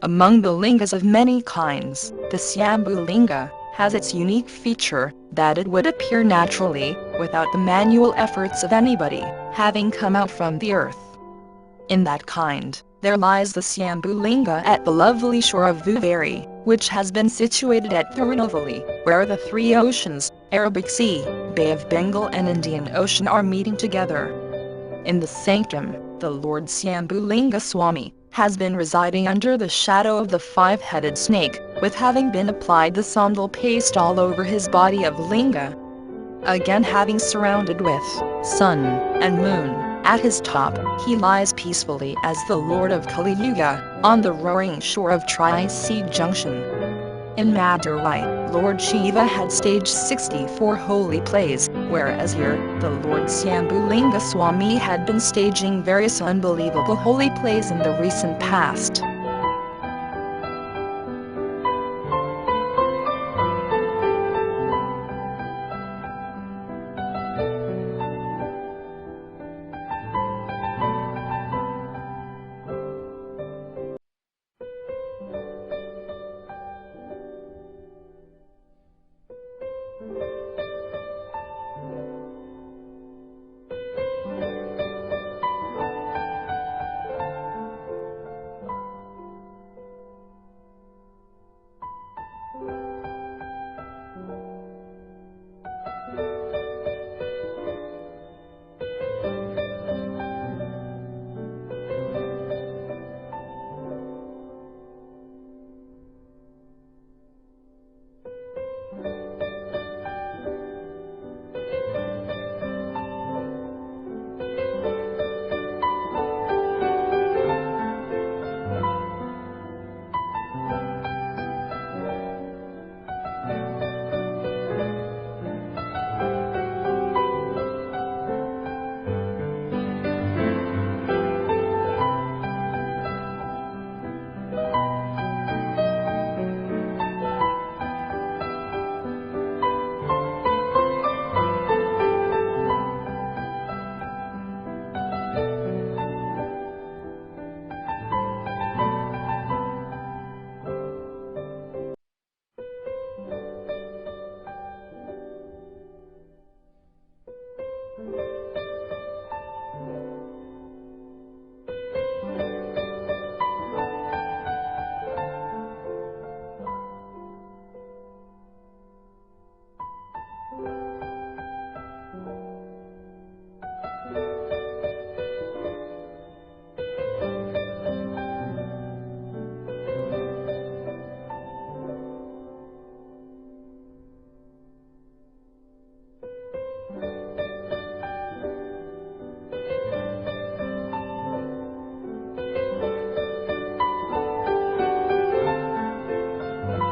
Among the lingas of many kinds, the Suyambu Linga has its unique feature that it would appear naturally, without the manual efforts of anybody, having come out from the earth. In that kind, there lies the Suyambu Linga at the lovely shore of Vuvari, which has been situated at Tirunelveli, where the three oceans, Arabic Sea, Bay of Bengal and Indian Ocean are meeting together. In the Sanctum, the Lord Suyambu Linga Swamy has been residing under the shadow of the five-headed snake, with having been applied the Sandal paste all over his body of linga. Again, having surrounded with sun and moon at his top, he lies peacefully as the Lord of Kaliyuga, on the roaring shore of Tri-Sea Junction. In Madurai, Lord Shiva had staged 64 holy plays, whereas here, the Lord Suyambu Linga Swamy had been staging various unbelievable holy plays in the recent past.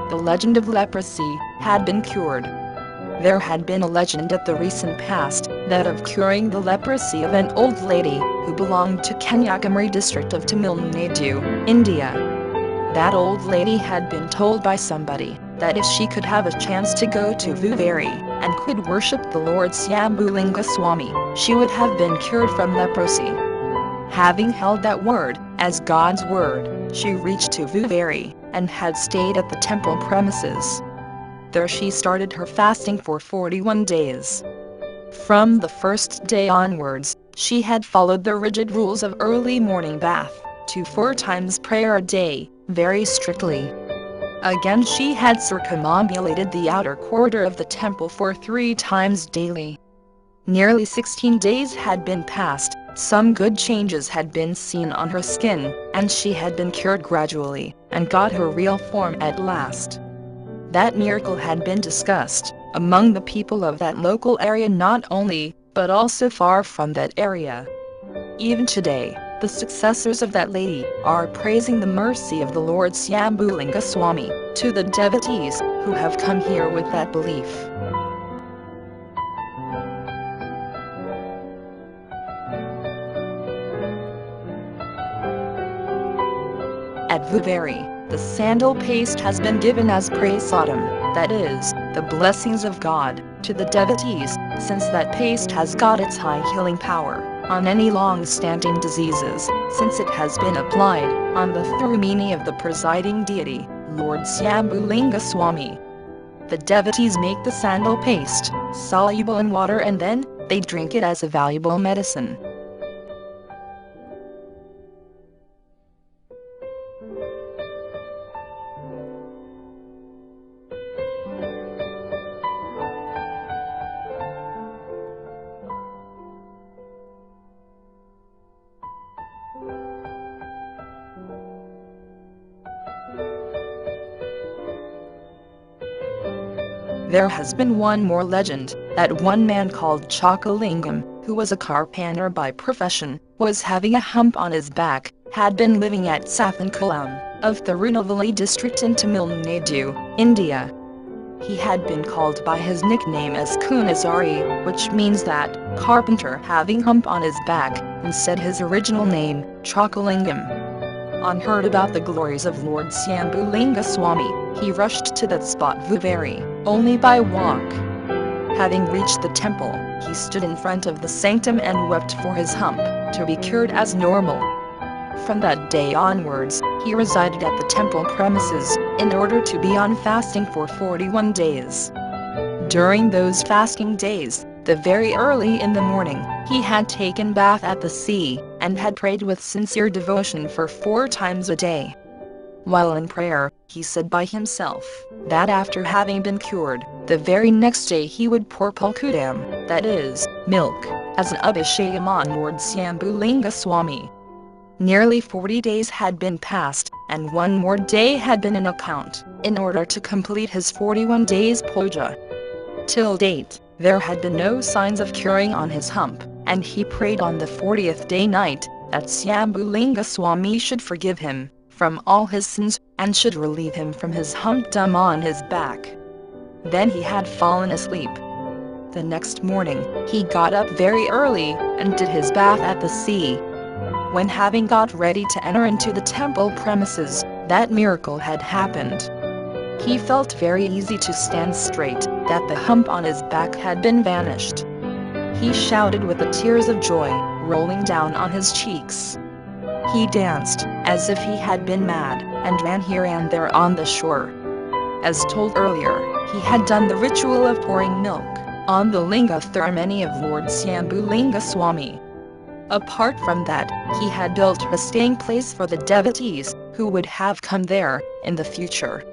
The legend of leprosy had been cured. There had been a legend at the recent past, that of curing the leprosy of an old lady who belonged to Kanyakumari district of Tamil Nadu, India. That old lady had been told by somebody that if she could have a chance to go to Vuvari and could worship the Lord Suyambu Linga Swamy, she would have been cured from leprosy. Having held that word as God's word, she reached to Vuvari and had stayed at the temple premises. There she started her fasting for 41 days. From the first day onwards, she had followed the rigid rules of early morning bath, to 4 times prayer a day, very strictly. Again, she had circumambulated the outer corridor of the temple for 3 times daily. Nearly 16 days had been passed, some good changes had been seen on her skin, and she had been cured gradually, and got her real form at last. That miracle had been discussed among the people of that local area not only, but also far from that area. Even today, the successors of that lady are praising the mercy of the Lord Suyambu Linga Swamy to the devotees who have come here with that belief. At Vuvari, the sandal paste has been given as prasadam, that is, the blessings of God, to the devotees, since that paste has got its high healing power. on any long-standing diseases, since it has been applied on the Thirumini of the presiding deity, Lord Suyambu Linga Swamy. The devotees make the sandal paste, soluble in water, and then they drink it as a valuable medicine. There has been one more legend, that one man called Lingam, who was a carpenter by profession, was having a hump on his back, had been living at Sanctum of Tirunelveli district in Tamil Nadu, India. He had been called by his nickname as Kunasari, which means that carpenter having hump on his back, instead his original name, Lingam. On heard about the glories of Lord Suyambu Linga Swamy, he rushed to that spot Vuvari, only by walk. Having reached the temple, he stood in front of the sanctum and wept for his hump to be cured as normal. From that day onwards, he resided at the temple premises, in order to be on fasting for 41 days. During those fasting days, the very early in the morning, he had taken bath at the sea, and had prayed with sincere devotion for 4 times a day. While in prayer, he said by himself, that after having been cured, the very next day he would pour pulkudam, that is, milk, as an abhishekam on Lord Suyambu Linga Swamy. Nearly 40 days had been passed, and one more day had been in account, in order to complete his 41 days puja. Till date, there had been no signs of curing on his hump, and he prayed on the 40th day night, that Suyambu Linga Swamy should forgive him from all his sins, and should relieve him from his humpdom on his back. Then he had fallen asleep. The next morning, he got up very early, and did his bath at the sea. When having got ready to enter into the temple premises, that miracle had happened. He felt very easy to stand straight, that the hump on his back had been vanished. He shouted with the tears of joy rolling down on his cheeks. He danced, as if he had been mad, and ran here and there on the shore. As told earlier, he had done the ritual of pouring milk on the linga Thirumini of Lord Suyambu Linga Swamy. Apart from that, he had built a staying place for the devotees, who would have come there in the future.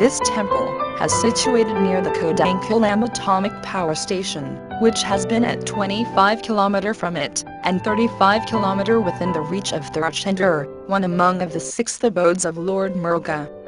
This temple has situated near the Kodangkalam atomic power station, which has been at 25 km from it, and 35 km within the reach of Thirchendur, one among of the 6 abodes of Lord Muruga.